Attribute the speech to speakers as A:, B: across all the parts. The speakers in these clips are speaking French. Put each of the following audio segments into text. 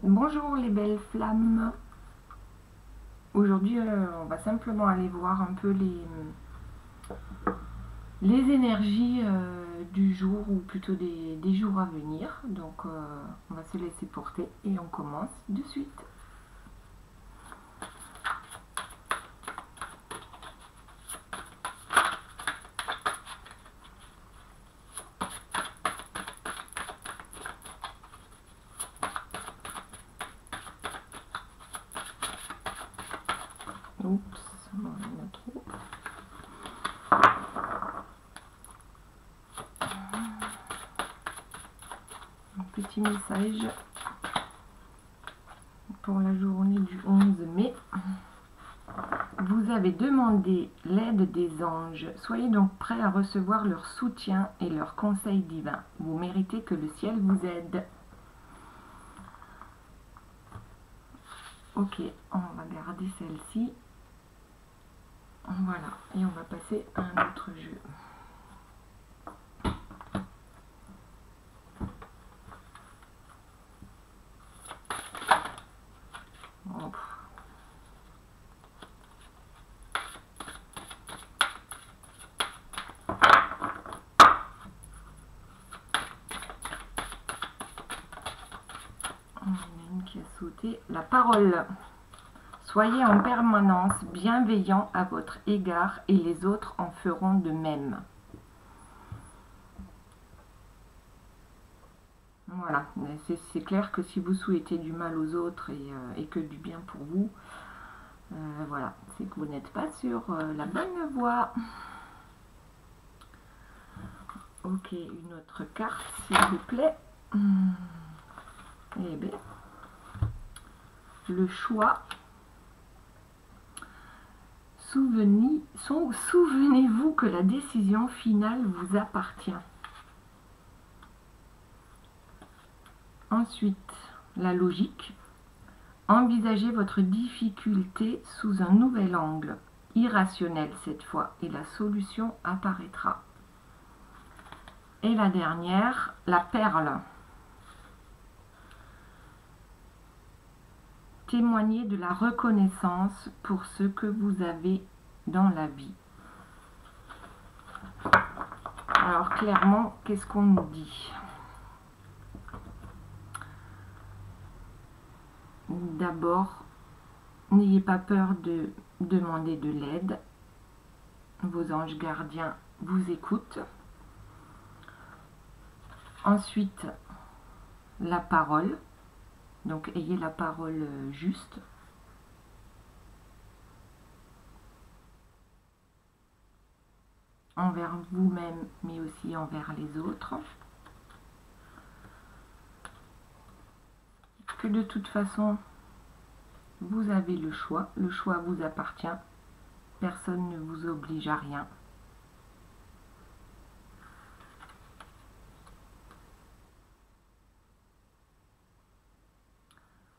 A: Bonjour les belles flammes. Aujourd'hui, on va simplement aller voir un peu les énergies du jour, ou plutôt des jours à venir. Donc, on va se laisser porter et on commence de suite. Oups, il y en a trop. Un petit message pour la journée du 11 mai. Vous avez demandé l'aide des anges. Soyez donc prêts à recevoir leur soutien et leurs conseils divins. Vous méritez que le ciel vous aide. Ok, on va garder celle-ci. Voilà, et on va passer à un autre jeu. Hop. Il y en a une qui a sauté. La parole. Soyez en permanence bienveillant à votre égard et les autres en feront de même. Voilà, c'est clair que si vous souhaitez du mal aux autres et que du bien pour vous, voilà, c'est que vous n'êtes pas sur la bonne voie. Ok, une autre carte, s'il vous plaît. Eh bien, le choix. Souvenez-vous que la décision finale vous appartient. Ensuite, la logique. Envisagez votre difficulté sous un nouvel angle, irrationnel cette fois, et la solution apparaîtra. Et la dernière, la perle. Témoignez de la reconnaissance pour ce que vous avez dans la vie. Alors clairement, qu'est-ce qu'on nous dit ? D'abord, n'ayez pas peur de demander de l'aide. Vos anges gardiens vous écoutent. Ensuite, la parole. Donc, ayez la parole juste. Envers vous-même, mais aussi envers les autres. Que de toute façon, vous avez le choix vous appartient, personne ne vous oblige à rien.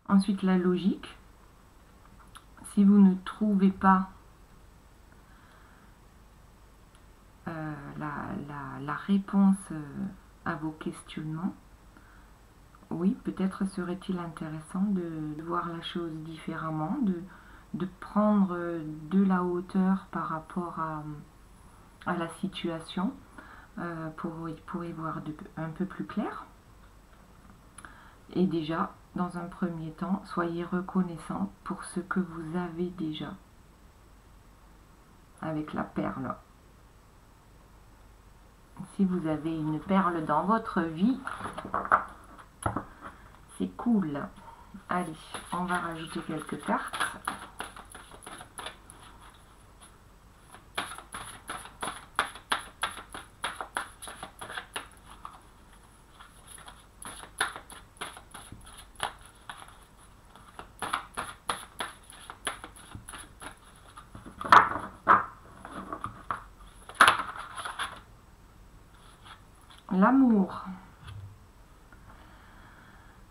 A: Ensuite, la logique. Si vous ne trouvez pas la réponse à vos questionnements, oui, peut-être serait-il intéressant de voir la chose différemment, de prendre de la hauteur par rapport à la situation pour y voir un peu plus clair. Et déjà, dans un premier temps, soyez reconnaissant pour ce que vous avez déjà avec la perle. Si vous avez une perle dans votre vie, c'est cool. Allez, on va rajouter quelques cartes. L'amour.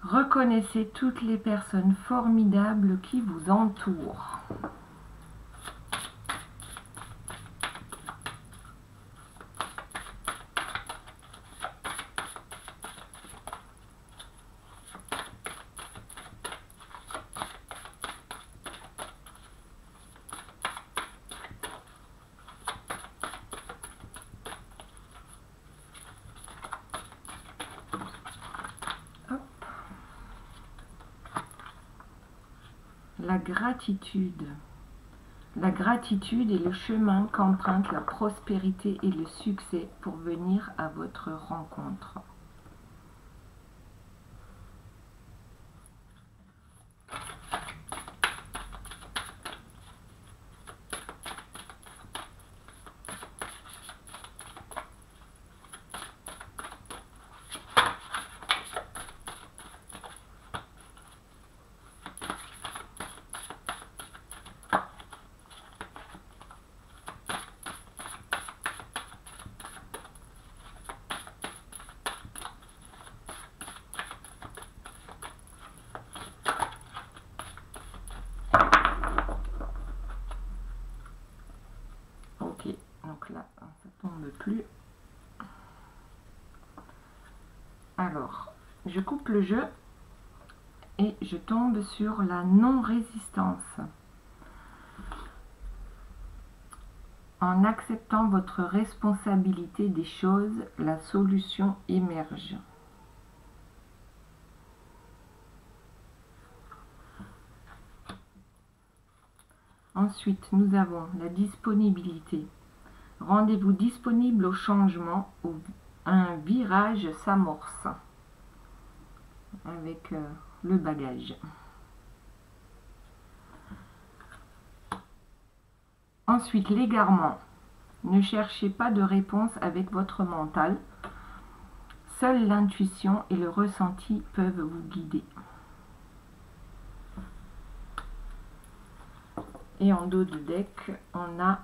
A: Reconnaissez toutes les personnes formidables qui vous entourent. La gratitude. La gratitude est le chemin qu'emprunte la prospérité et le succès pour venir à votre rencontre. Ok, donc là, ça tombe plus. Alors, je coupe le jeu et je tombe sur la non-résistance. En acceptant votre responsabilité des choses, la solution émerge. Ensuite, nous avons la disponibilité. Rendez-vous disponible au changement où un virage s'amorce avec le bagage. Ensuite, l'égarement. Ne cherchez pas de réponse avec votre mental. Seule l'intuition et le ressenti peuvent vous guider. Et en dos de deck, on a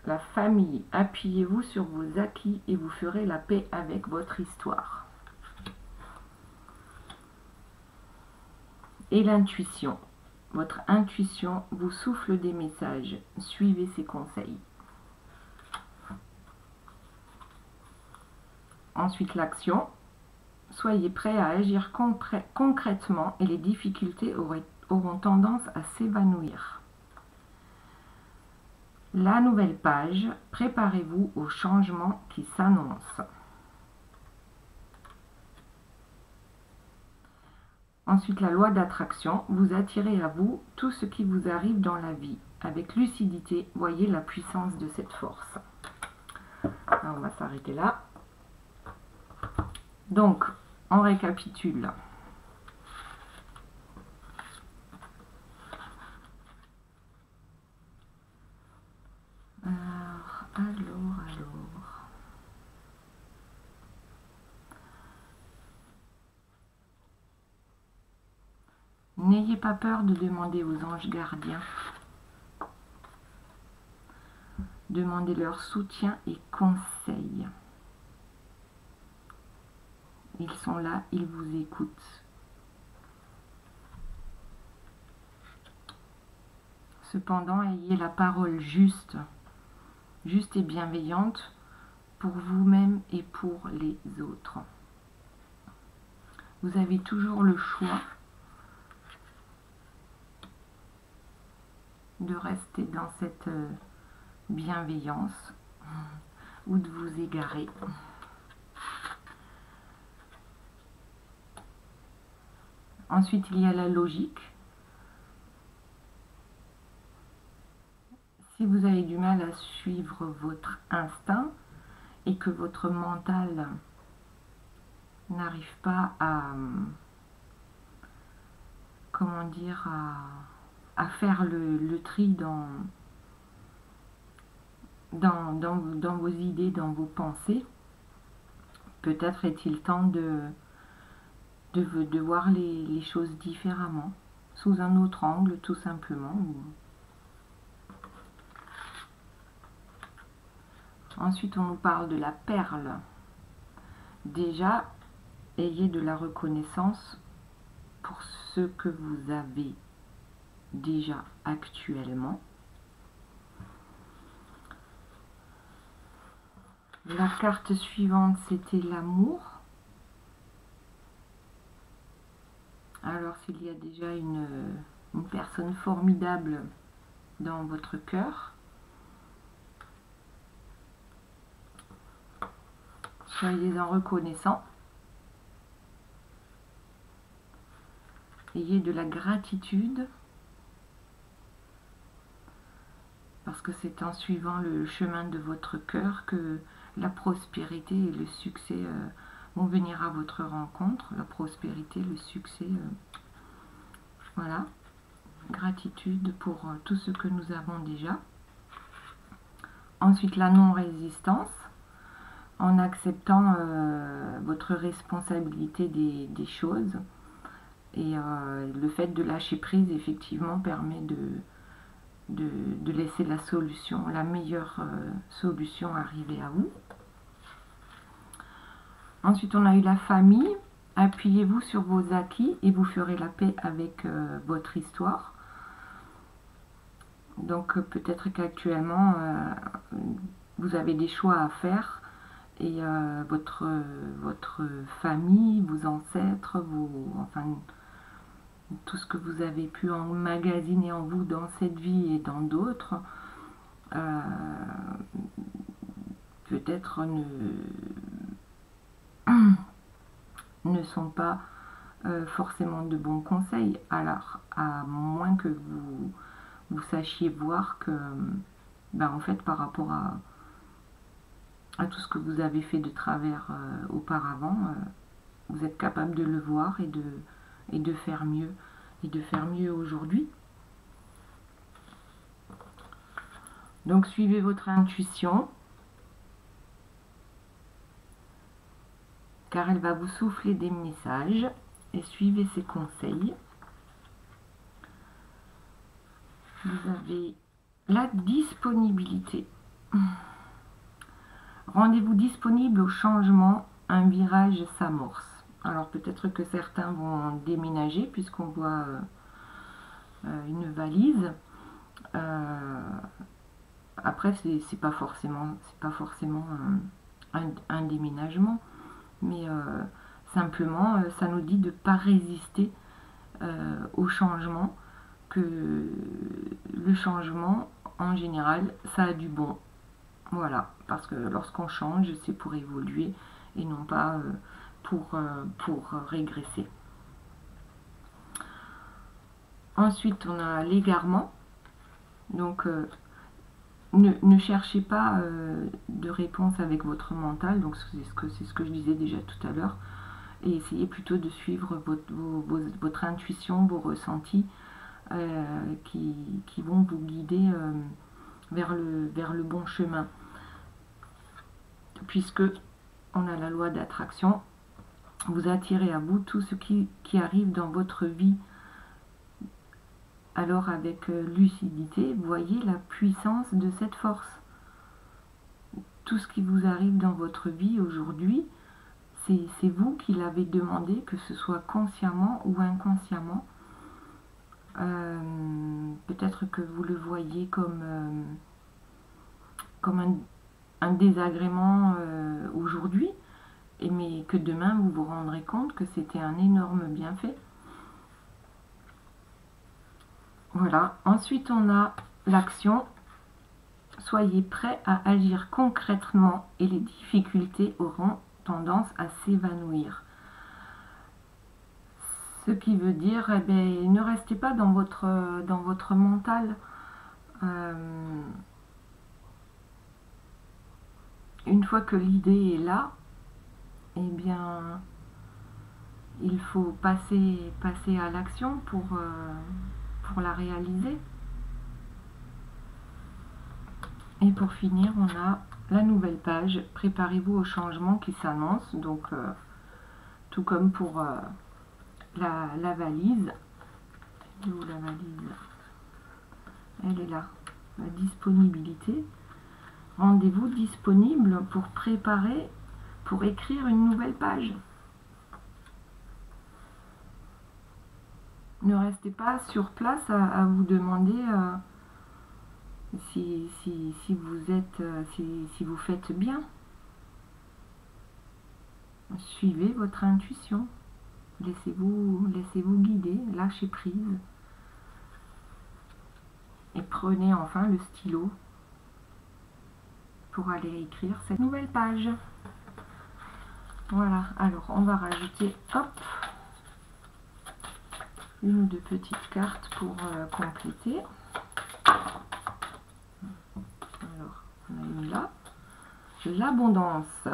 A: la famille. Appuyez-vous sur vos acquis et vous ferez la paix avec votre histoire. Et l'intuition. Votre intuition vous souffle des messages. Suivez ses conseils. Ensuite, l'action. Soyez prêt à agir concrètement et les difficultés auront tendance à s'évanouir. La nouvelle page. Préparez-vous au changement qui s'annonce. Ensuite, la loi d'attraction. Vous attirez à vous tout ce qui vous arrive dans la vie. Avec lucidité, voyez la puissance de cette force. Alors, on va s'arrêter là. Donc, on récapitule. Alors. N'ayez pas peur de demander aux anges gardiens. Demandez leur soutien et conseil. Ils sont là, ils vous écoutent. Cependant, ayez la parole juste et bienveillante pour vous-même et pour les autres. Vous avez toujours le choix de rester dans cette bienveillance ou de vous égarer. Ensuite, il y a la logique. Si vous avez du mal à suivre votre instinct et que votre mental n'arrive pas à, comment dire, à faire le tri dans vos idées, dans vos pensées, peut-être est-il temps de voir les choses différemment, sous un autre angle tout simplement. Ensuite, on nous parle de la perle. Déjà, ayez de la reconnaissance pour ce que vous avez déjà actuellement. La carte suivante, c'était l'amour. Alors, s'il y a déjà une personne formidable dans votre cœur, soyez-en reconnaissant. Ayez de la gratitude parce que c'est en suivant le chemin de votre cœur que la prospérité et le succès vont venir à votre rencontre. La prospérité, le succès, voilà. Gratitude pour tout ce que nous avons déjà. Ensuite, la non-résistance, en acceptant votre responsabilité des choses. Et le fait de lâcher prise, effectivement, permet de laisser la solution, la meilleure solution arriver à vous. Ensuite, on a eu la famille. Appuyez-vous sur vos acquis et vous ferez la paix avec votre histoire. Donc, peut-être qu'actuellement, vous avez des choix à faire et votre famille, vos ancêtres, enfin, tout ce que vous avez pu emmagasiner en vous dans cette vie et dans d'autres, peut-être ne sont pas forcément de bons conseils. Alors, à moins que vous sachiez voir que, en fait, par rapport à tout ce que vous avez fait de travers auparavant, vous êtes capable de le voir et de faire mieux, aujourd'hui. Donc, suivez votre intuition, car elle va vous souffler des messages, et suivez ses conseils. Vous avez la disponibilité. Rendez-vous disponible au changement, un virage s'amorce. Alors peut-être que certains vont déménager puisqu'on voit une valise. Après, c'est pas forcément un déménagement, mais simplement ça nous dit de ne pas résister au changement, que le changement en général ça a du bon. Voilà, parce que lorsqu'on change, c'est pour évoluer et non pas pour régresser. Ensuite, on a l'égarement. Donc, ne cherchez pas de réponse avec votre mental. Donc, c'est ce que je disais déjà tout à l'heure. Et essayez plutôt de suivre votre intuition, vos ressentis qui vont vous guider vers le bon chemin. Puisque on a la loi d'attraction, vous attirez à vous tout ce qui arrive dans votre vie. Alors avec lucidité, voyez la puissance de cette force. Tout ce qui vous arrive dans votre vie aujourd'hui, c'est vous qui l'avez demandé, que ce soit consciemment ou inconsciemment. Peut-être que vous le voyez comme un désagrément aujourd'hui, mais que demain vous vous rendrez compte que c'était un énorme bienfait. Voilà. Ensuite, on a l'action. Soyez prêts à agir concrètement et les difficultés auront tendance à s'évanouir. Ce qui veut dire, ne restez pas dans votre mental. Une fois que l'idée est là, il faut passer à l'action pour la réaliser. Et pour finir, on a la nouvelle page. Préparez-vous au changement qui s'annonce. Donc, tout comme pour la valise. Où la valise? Elle est là. La disponibilité. Rendez-vous disponible pour préparer, pour écrire une nouvelle page. Ne restez pas sur place à vous demander si vous faites bien. Suivez votre intuition. Laissez-vous guider, lâchez prise. Et prenez enfin le stylo pour aller écrire cette nouvelle page. Voilà, alors on va rajouter, hop, une ou deux petites cartes pour compléter. l'abondance.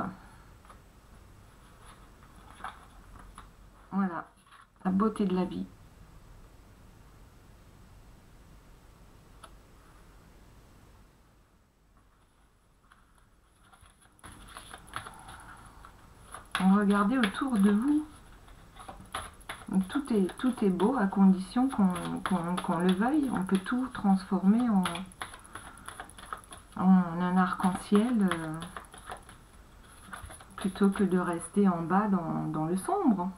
A: Voilà, la beauté de la vie. Regardez autour de vous. Tout est beau à condition qu'on le veuille. On peut tout transformer en un arc-en-ciel plutôt que de rester en bas dans le sombre.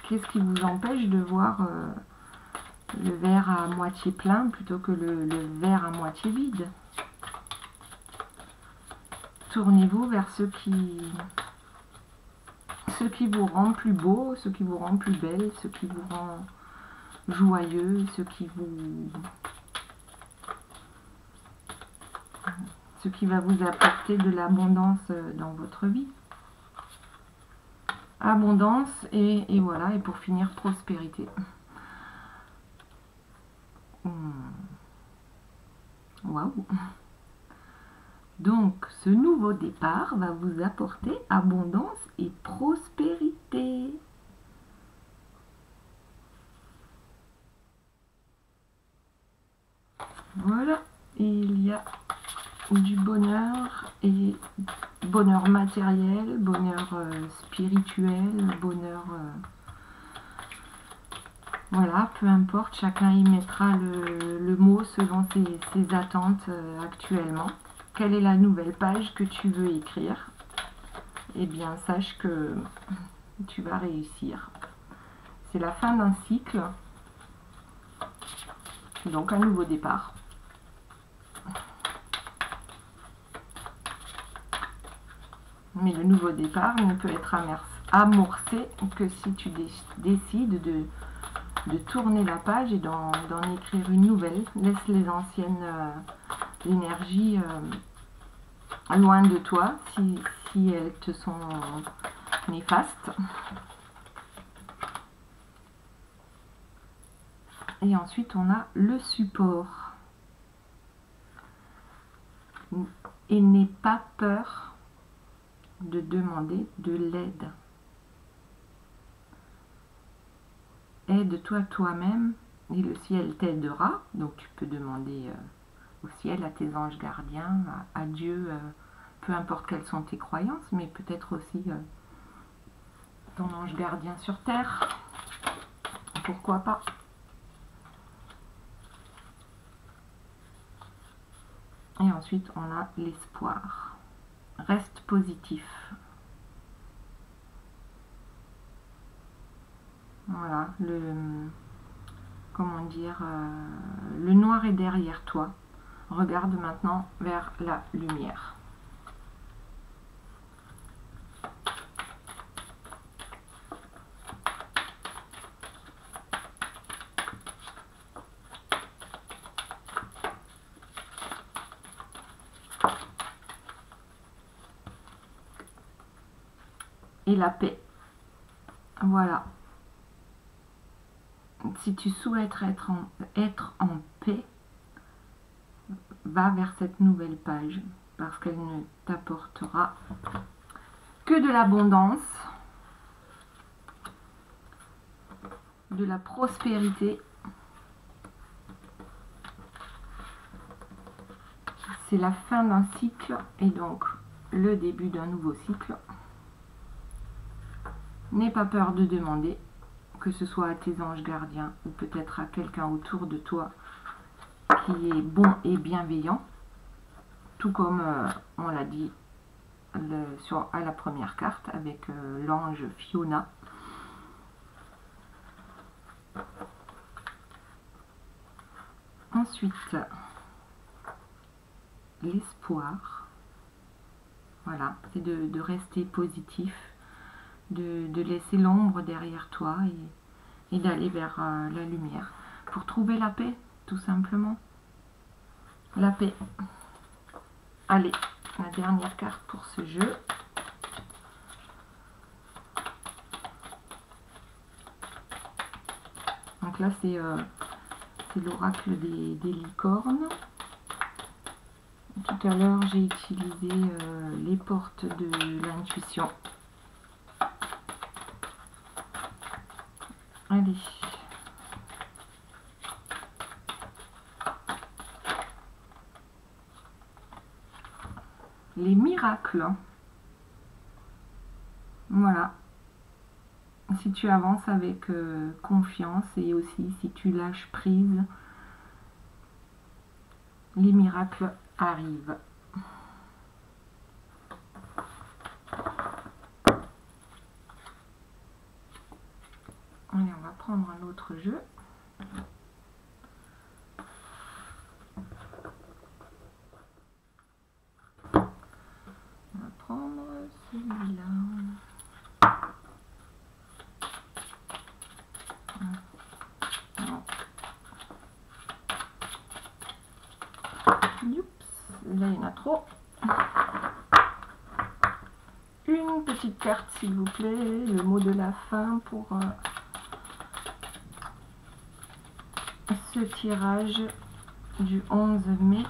A: Qu'est-ce qui vous empêche de voir le verre à moitié plein plutôt que le verre à moitié vide? Tournez-vous vers ce qui vous rend plus beau, ce qui vous rend plus belle, ce qui vous rend joyeux, ce qui va vous apporter de l'abondance dans votre vie. Abondance et voilà, et pour finir, prospérité. Waouh! Donc, ce nouveau départ va vous apporter abondance et prospérité. Voilà, il y a du bonheur et bonheur matériel, bonheur spirituel, bonheur... voilà, peu importe, chacun y mettra le mot selon ses attentes actuellement. Quelle est la nouvelle page que tu veux écrire? Eh bien, sache que tu vas réussir. C'est la fin d'un cycle, donc un nouveau départ. Mais le nouveau départ ne peut être amorcé que si tu décides de tourner la page et d'en écrire une nouvelle. Laisse les anciennes énergies loin de toi si elles te sont néfastes. Et ensuite, on a le support. Et n'aie pas peur de demander de l'aide. Aide-toi toi-même et le ciel t'aidera. Donc tu peux demander au ciel, à tes anges gardiens, à Dieu, peu importe quelles sont tes croyances, mais peut-être aussi ton ange gardien sur terre. Pourquoi pas? Et ensuite, on a l'espoir. Reste positif. Voilà, comment dire, le noir est derrière toi. Regarde maintenant vers la lumière. Et la paix. Voilà. Si tu souhaites être en paix, va vers cette nouvelle page parce qu'elle ne t'apportera que de l'abondance, de la prospérité. C'est la fin d'un cycle et donc le début d'un nouveau cycle. N'aie pas peur de demander, que ce soit à tes anges gardiens ou peut-être à quelqu'un autour de toi qui est bon et bienveillant, tout comme on l'a dit à la première carte avec l'ange Fiona. Ensuite, l'espoir. Voilà, c'est de rester positif, de laisser l'ombre derrière toi et d'aller vers la lumière. Pour trouver la paix, tout simplement. La paix. Allez, la dernière carte pour ce jeu. Donc là, c'est l'oracle des licornes. Tu tout à l'heure, j'ai utilisé les portes de l'intuition. Allez. Les miracles. Voilà. Si tu avances avec confiance et aussi si tu lâches prise, les miracles arrivent. Allez, on va prendre un autre jeu. On va prendre celui-là. Là, il y en a trop. Une petite carte, s'il vous plaît. Le mot de la fin pour ce tirage du 11 mai.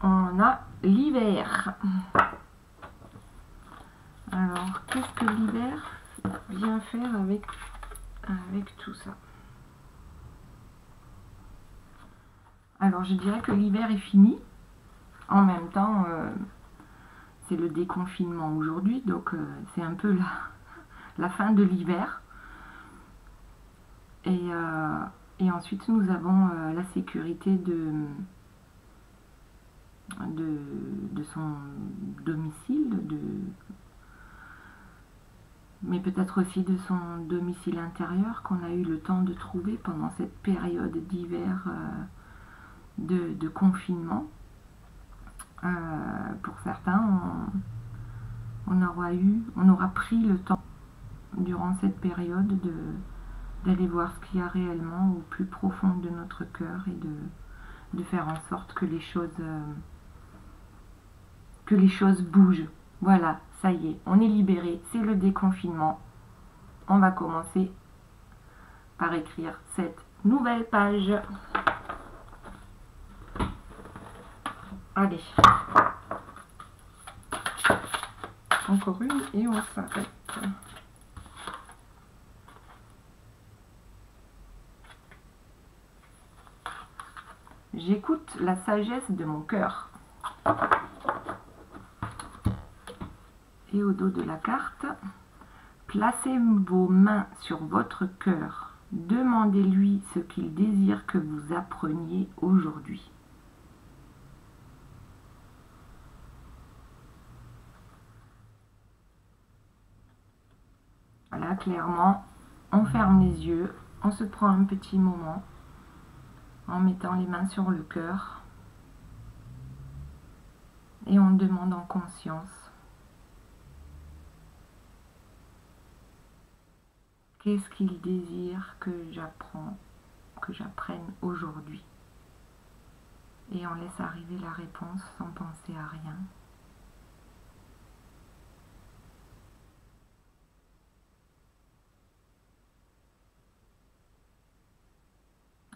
A: On a l'hiver. Alors, qu'est-ce que l'hiver vient faire avec tout ça? Alors, je dirais que l'hiver est fini. En même temps, c'est le déconfinement aujourd'hui, donc c'est un peu la fin de l'hiver. Et ensuite, nous avons la sécurité de son domicile, mais peut-être aussi de son domicile intérieur qu'on a eu le temps de trouver pendant cette période d'hiver de confinement. Pour certains, on aura pris le temps durant cette période d'aller voir ce qu'il y a réellement au plus profond de notre cœur et de faire en sorte que les choses bougent. Voilà, ça y est, on est libéré, c'est le déconfinement. On va commencer par écrire cette nouvelle page. Allez. Encore une et on s'arrête. J'écoute la sagesse de mon cœur. Et au dos de la carte, placez vos mains sur votre cœur. Demandez-lui ce qu'il désire que vous appreniez aujourd'hui. Voilà, clairement, on ferme les yeux, on se prend un petit moment en mettant les mains sur le cœur et on demande en conscience qu'est-ce qu'il désire que j'apprenne aujourd'hui. Et on laisse arriver la réponse sans penser à rien.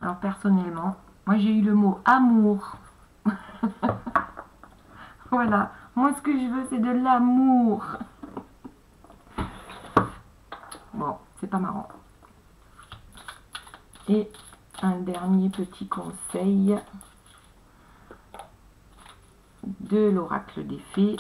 A: Alors personnellement, moi j'ai eu le mot amour. Voilà, moi ce que je veux c'est de l'amour. Bon, c'est pas marrant. Et un dernier petit conseil de l'oracle des fées.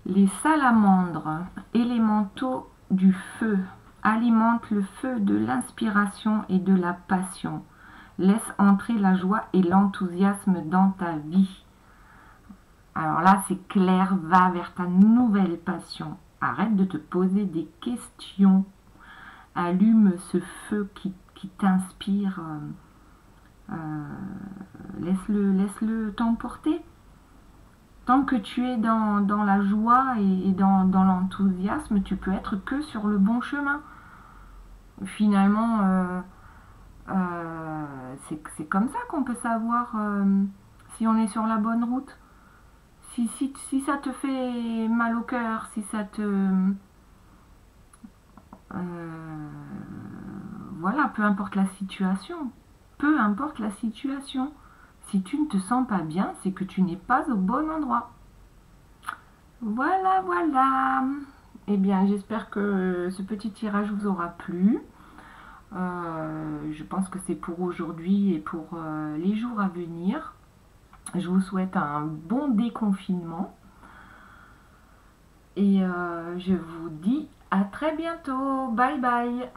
A: Les salamandres, élémentaux du feu, alimentent le feu de l'inspiration et de la passion. Laisse entrer la joie et l'enthousiasme dans ta vie. Alors là, c'est clair, va vers ta nouvelle passion. Arrête de te poser des questions. Allume ce feu qui t'inspire. Laisse-le t'emporter. Tant que tu es dans la joie et dans l'enthousiasme, tu peux être que sur le bon chemin. Finalement, c'est comme ça qu'on peut savoir si on est sur la bonne route. Si ça te fait mal au cœur, si ça te... voilà, peu importe la situation. Peu importe la situation. Si tu ne te sens pas bien, c'est que tu n'es pas au bon endroit. Voilà, voilà. Eh bien, j'espère que ce petit tirage vous aura plu. Je pense que c'est pour aujourd'hui et pour les jours à venir. Je vous souhaite un bon déconfinement. Et je vous dis à très bientôt. Bye bye.